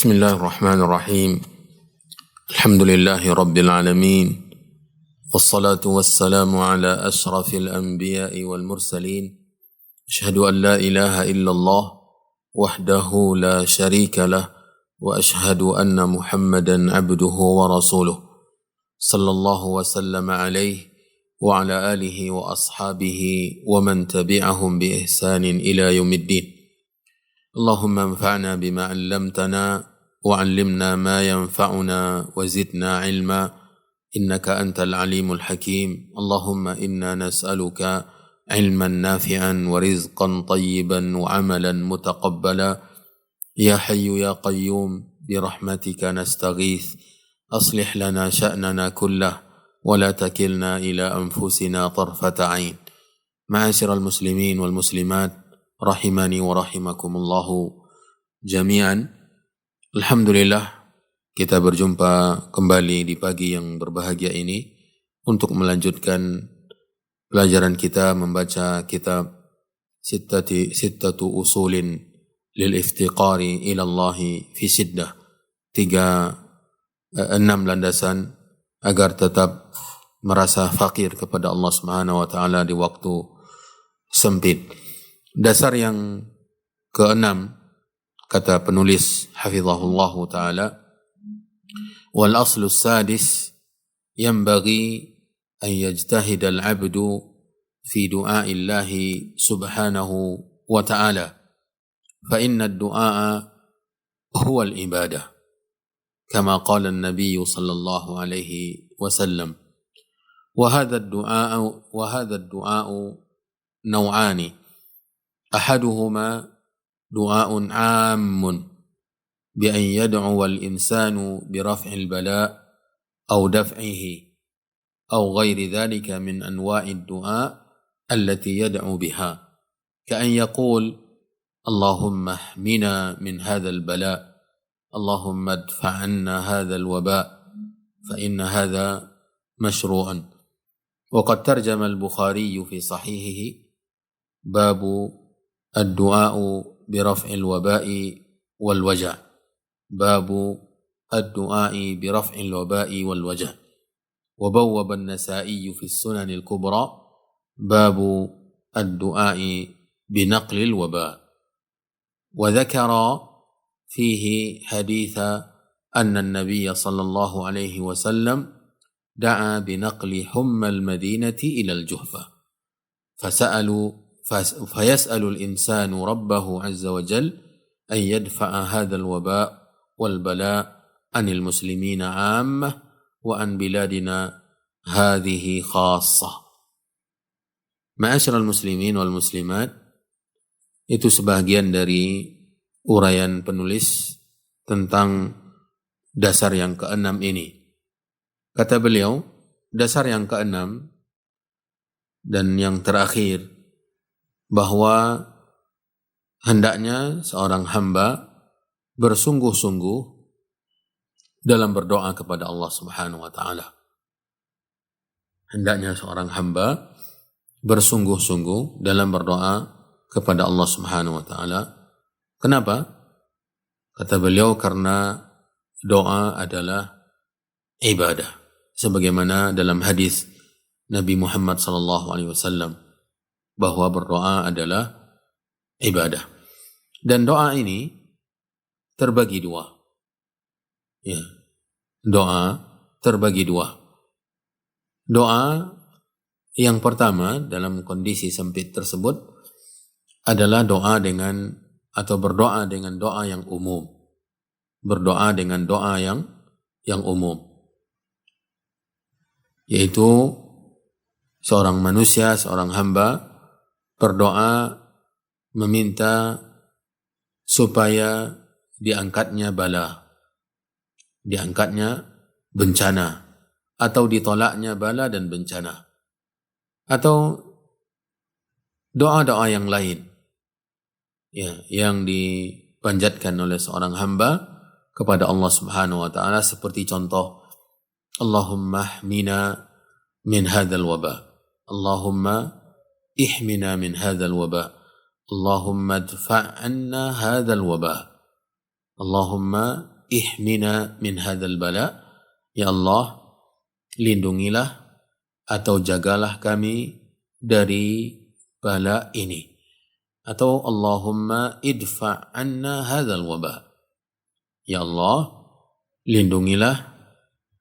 بسم الله الرحمن الرحيم الحمد لله رب العالمين والصلاة والسلام على أشرف الأنبياء والمرسلين أشهد أن لا إله إلا الله وحده لا شريك له وأشهد أن محمدا عبده ورسوله صلى الله وسلم عليه وعلى آله وأصحابه ومن تبعهم بإحسان إلى يوم الدين اللهم انفعنا بما علمتنا وعلمنا ما ينفعنا وزدنا علما إنك أنت العليم الحكيم اللهم إنا نسألك علما نافعا ورزقا طيبا وعملا متقبلا يا حي يا قيوم برحمتك نستغيث أصلح لنا شأننا كله ولا تكلنا إلى أنفسنا طرفة عين معاشر المسلمين والمسلمات rahimani wa rahimakumullahu jami'an. Alhamdulillah kita berjumpa kembali di pagi yang berbahagia ini untuk melanjutkan pelajaran kita membaca kitab sittatu usulin lil iftiqari ila Allahi fi siddah, 6 landasan agar tetap merasa fakir kepada Allah Subhanahu wa taala di waktu sempit. Dasar yang keenam, kata penulis hafizahullahu ta'ala, wal aslu sadis yanbaghi an yajtahida al-'abdu fi du'a'illahi subhanahu wa ta'ala fa inna ad-du'a huwa al-ibadah kama qala an-nabiy sallallahu alaihi wasallam wa hadha ad-du'a naw'ani أحدهما دعاء عام بأن يدعو الإنسان برفع البلاء أو دفعه أو غير ذلك من أنواع الدعاء التي يدعو بها كأن يقول اللهم احمنا من هذا البلاء اللهم ادفع عنا هذا الوباء فإن هذا مشروع وقد ترجم البخاري في صحيحه باب الدعاء برفع الوباء والوجع باب الدعاء برفع الوباء والوجع وبوب النسائي في السنن الكبرى باب الدعاء بنقل الوباء وذكر فيه حديث أن النبي صلى الله عليه وسلم دعا بنقل حمى المدينة إلى الجحفة فيسأل الإنسان ربه عز وجل أن يدفع هذا الوباء والبلاء عن المسلمين عامة وعن بلادنا هذه خاصة. Ma'asyiral muslimin wal muslimat, itu sebahagian dari uraian penulis tentang dasar yang keenam ini. Kata beliau, dasar yang keenam dan yang terakhir bahwa hendaknya seorang hamba bersungguh-sungguh dalam berdoa kepada Allah Subhanahu wa taala. Hendaknya seorang hamba bersungguh-sungguh dalam berdoa kepada Allah Subhanahu wa taala. Kenapa? Kata beliau, karena doa adalah ibadah. Sebagaimana dalam hadis Nabi Muhammad sallallahu alaihi wasallam bahwa berdoa adalah ibadah. Dan doa ini terbagi dua. Ya. Doa terbagi dua. Doa yang pertama dalam kondisi sempit tersebut adalah doa dengan atau berdoa dengan doa yang umum. Berdoa dengan doa yang umum. Yaitu seorang manusia, seorang hamba berdoa meminta supaya diangkatnya bala, diangkatnya bencana, atau ditolaknya bala dan bencana, atau doa-doa yang lain ya, yang dipanjatkan oleh seorang hamba kepada Allah Subhanahu wa taala, seperti contoh Allahumma ahmina min hadzal waba, Allahumma ihmina min hadzal waba, Allahumma adfa' anna hadzal waba, Allahumma ihmina min hadzal bala, ya Allah lindungilah atau jagalah kami dari bala ini, atau Allahumma idfa' anna hadzal waba, ya Allah lindungilah,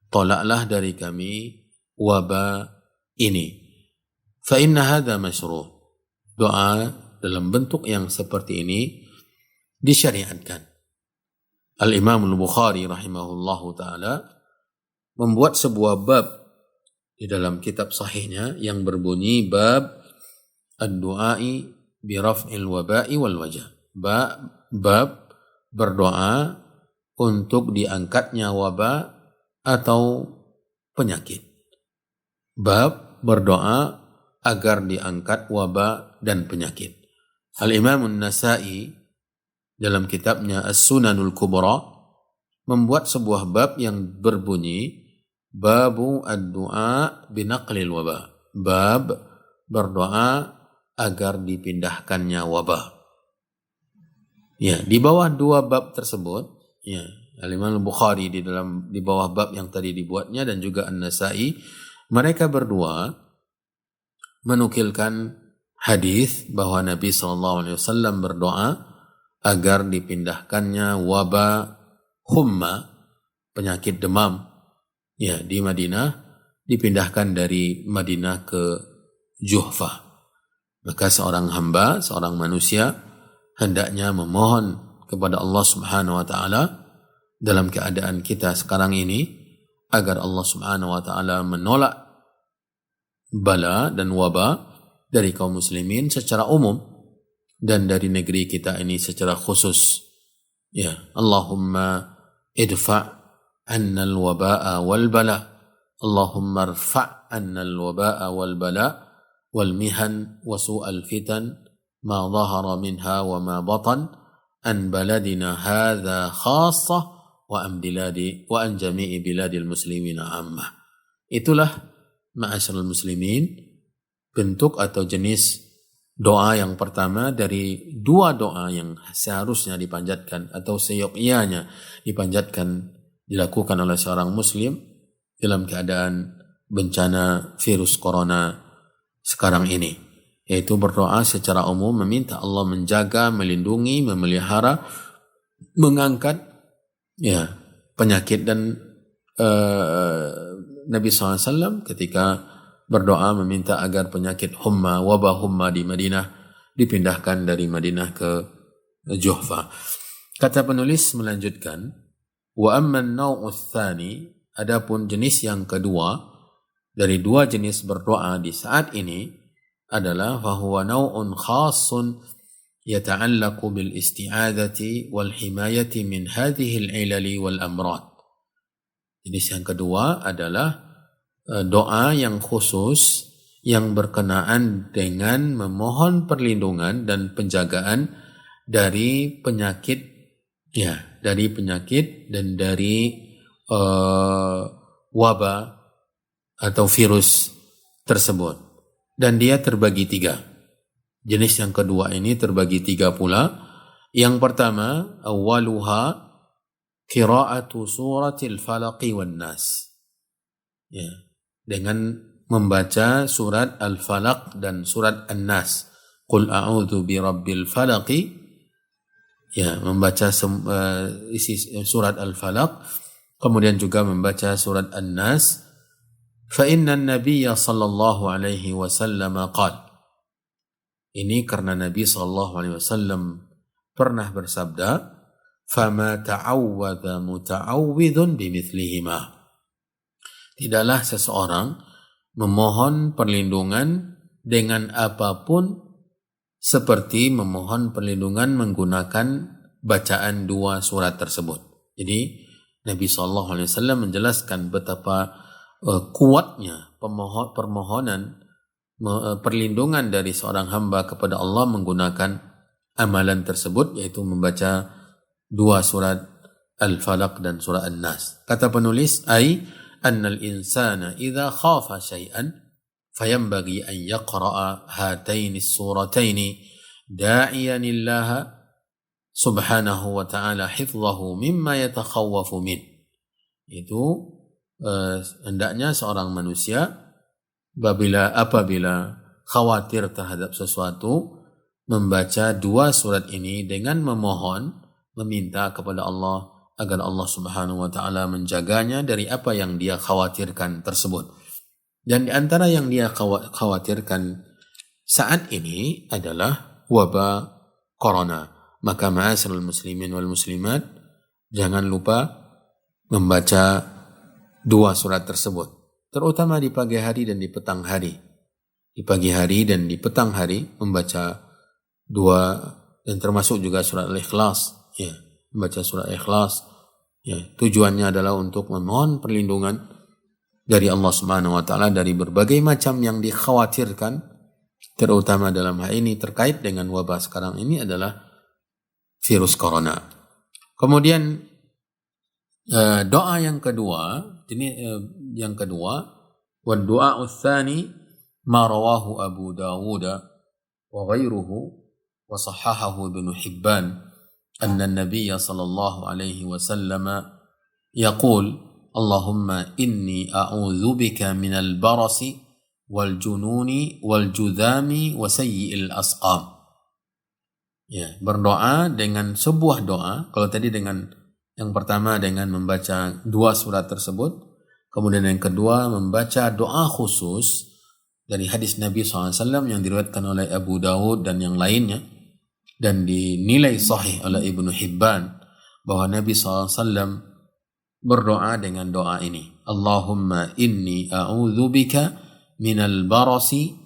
tolaklah dari kami waba ini. Fa inna hadza masyru', doa dalam bentuk yang seperti ini disyariatkan. Al-Imam Al-Bukhari rahimahullahu ta'ala membuat sebuah bab di dalam kitab sahihnya yang berbunyi bab ad-du'ai bi raf'il waba'i wal wajah. Bab berdoa untuk diangkatnya wabah atau penyakit. Bab berdoa agar diangkat wabah dan penyakit. Al-Imam An-Nasa'i dalam kitabnya As-Sunanul Kubra membuat sebuah bab yang berbunyi babu ad-du'a binaqlil wabah. Bab berdoa agar dipindahkannya wabah. Ya, di bawah dua bab tersebut, ya, Al-Imam Al-Bukhari di bawah bab yang tadi dibuatnya dan juga An-Nasa'i, mereka berdua menukilkan hadis bahwa Nabi SAW berdoa agar dipindahkannya wabah humma, penyakit demam, ya, di Madinah, dipindahkan dari Madinah ke Juhfa. Maka seorang hamba, seorang manusia hendaknya memohon kepada Allah Subhanahu wa taala dalam keadaan kita sekarang ini agar Allah Subhanahu wa taala menolak bala dan wabah dari kaum muslimin secara umum dan dari negeri kita ini secara khusus. Ya, Allahumma idfa' anna al-waba'a wal bala. Allahumma irfa' anna al-waba'a wal bala wal mihan wa su'al fitan ma dhahara minha wa ma batan an baladina hadha khassah wa an jami'i biladil muslimina ammah. Itulah ma'asyiral muslimin bentuk atau jenis doa yang pertama dari dua doa yang seharusnya dipanjatkan atau seyogyanya dipanjatkan, dilakukan oleh seorang muslim dalam keadaan bencana virus corona sekarang ini, yaitu berdoa secara umum meminta Allah menjaga, melindungi, memelihara, mengangkat, ya, penyakit. Dan Nabi SAW ketika berdoa meminta agar penyakit humma, wabah humma di Madinah dipindahkan dari Madinah ke Juhfa. Kata penulis melanjutkan, wa amma an-naw'u tsani, adapun jenis yang kedua dari dua jenis berdoa di saat ini adalah fahuwa naw'un khassun yata'allaqu bil isti'adzati wal himayati min hadhihi al-'ilali wal amrad. Jenis yang kedua adalah doa yang khusus yang berkenaan dengan memohon perlindungan dan penjagaan dari penyakit, ya, dari penyakit dan dari wabah atau virus tersebut. Dan dia terbagi tiga. Jenis yang kedua ini terbagi tiga pula. Yang pertama, awwaluha qira'atu suratil falaqi wan nas. Ya, dengan membaca surat Al-Falaq dan surat An-Nas. Qul a'udzu birabbil falaqi, ya, membaca isi surat Al-Falaq, kemudian juga membaca surat An-Nas. Fa inna an-nabiyya sallallahu alaihi wasallam qala, ini karena Nabi sallallahu alaihi wasallam pernah bersabda, fama ta'awwadha muta'awwidhun bimithlihima, tidaklah seseorang memohon perlindungan dengan apapun seperti memohon perlindungan menggunakan bacaan dua surat tersebut. Jadi Nabi SAW menjelaskan betapa kuatnya permohonan perlindungan dari seorang hamba kepada Allah menggunakan amalan tersebut, yaitu membaca dua surat Al-Falaq dan surat An-Nas. Kata penulis, أن الإنسان إذا خاف شيئا فينبغي أن يقرأ هاتين السورتين داعيا الله subhanahu wa ta'ala hifzahu mimma yatakhawafu min. Itu hendaknya seorang manusia apabila khawatir terhadap sesuatu, membaca dua surat ini dengan meminta kepada Allah agar Allah subhanahu wa ta'ala menjaganya dari apa yang dia khawatirkan tersebut. Dan di antara yang dia khawatirkan saat ini adalah wabah corona. Maka ma'asyiral muslimin wal muslimat, jangan lupa membaca dua surat tersebut, terutama di pagi hari dan di petang hari. Di pagi hari dan di petang hari membaca dua, dan termasuk juga surat Al-Ikhlas, ya, membaca surat Ikhlas, ya, tujuannya adalah untuk memohon perlindungan dari Allah Subhanahu wa taala dari berbagai macam yang dikhawatirkan, terutama dalam hal ini terkait dengan wabah sekarang ini adalah virus corona. Kemudian doa yang kedua, wa du'a tsani ma rawahu Abu Dawud wa ghairuhu wa sahahahu Ibnu Hibban anna an-nabiy sallallahu alaihi wasallam yaqul Allahumma inni a'udzu bika minal barasi wal jununi wal judhami wa sayyi'il asqam. Ya, berdoa dengan sebuah doa. Kalau tadi dengan yang pertama dengan membaca dua surat tersebut, kemudian yang kedua membaca doa khusus dari hadis Nabi SAW yang diriwayatkan oleh Abu Dawud dan yang lainnya, dan dinilai sahih oleh Ibnu Hibban bahwa Nabi SAW berdoa dengan doa ini, Allahumma inni a'udzubika minal barasi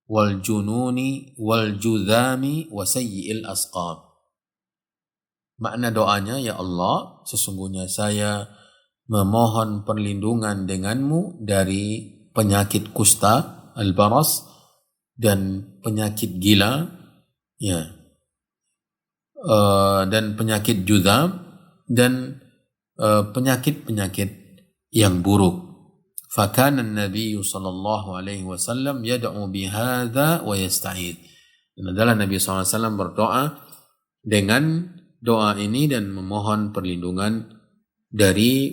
wal jununi wal judhami wa sayyi'il asqam. Makna doanya, ya Allah, sesungguhnya saya memohon perlindungan denganmu dari penyakit kusta, al-baras, dan penyakit gila, ya, dan penyakit judham, dan penyakit-penyakit yang buruk. Fakana an-nabiy sallallahu alaihi wasallam yad'u bihadza wa yasta'id. Dan adalah Nabi SAW berdoa dengan doa ini dan memohon perlindungan dari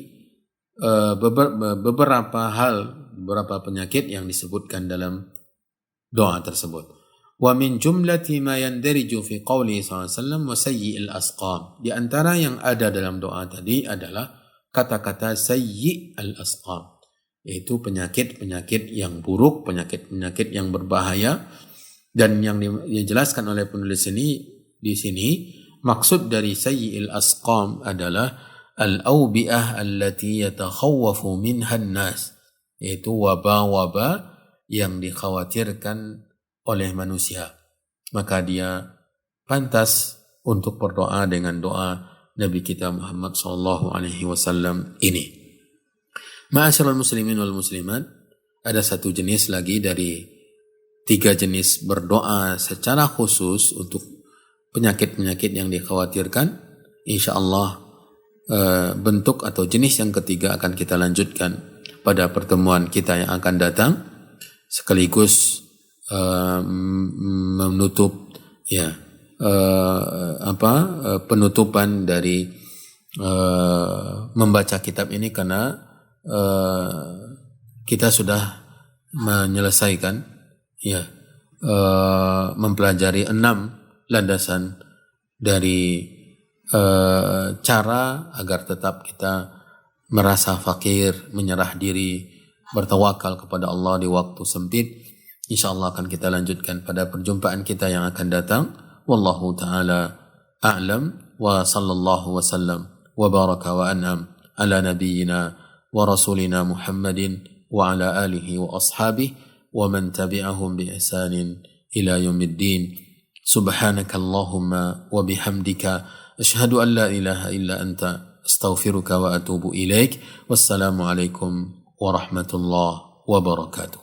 beberapa penyakit yang disebutkan dalam doa tersebut. Wa min jumlati ma yandariju fi qouli sallallahu alaihi wasallam wa sayyi'il asqam. Di antara yang ada dalam doa tadi adalah kata-kata sayyi'il asqam, yaitu penyakit-penyakit yang buruk, penyakit-penyakit yang berbahaya. Dan yang dijelaskan oleh penulis ini di sini, maksud dari sayyi'il asqam adalah al-awbi'ah allati yatakhawwafu minha an-nas, yaitu wabah-wabah yang dikhawatirkan oleh manusia. Maka dia pantas untuk berdoa dengan doa Nabi kita Muhammad sallallahu alaihi wasallam ini. Ma'asyiral muslimin wal muslimat, ada satu jenis lagi dari tiga jenis berdoa secara khusus untuk penyakit-penyakit yang dikhawatirkan. Insyaallah bentuk atau jenis yang ketiga akan kita lanjutkan pada pertemuan kita yang akan datang, sekaligus menutup penutupan dari membaca kitab ini, karena kita sudah menyelesaikan mempelajari 6 landasan dari cara agar tetap kita merasa fakir, menyerah diri, bertawakal kepada Allah di waktu sempit. InsyaAllah akan kita lanjutkan pada perjumpaan kita yang akan datang. Wallahu ta'ala a'lam wa sallallahu wa sallam wa baraka wa an'am ala nabiyyina wa rasulina Muhammadin wa ala alihi wa ashabihi wa man tabi'ahum bi ihsanin ila yaumiddin. Subhanakallahumma wa bihamdika asyhadu an la ilaha illa anta astaghfiruka wa atubu ilaik. Wassalamu alaikum warahmatullahi wabarakatuh.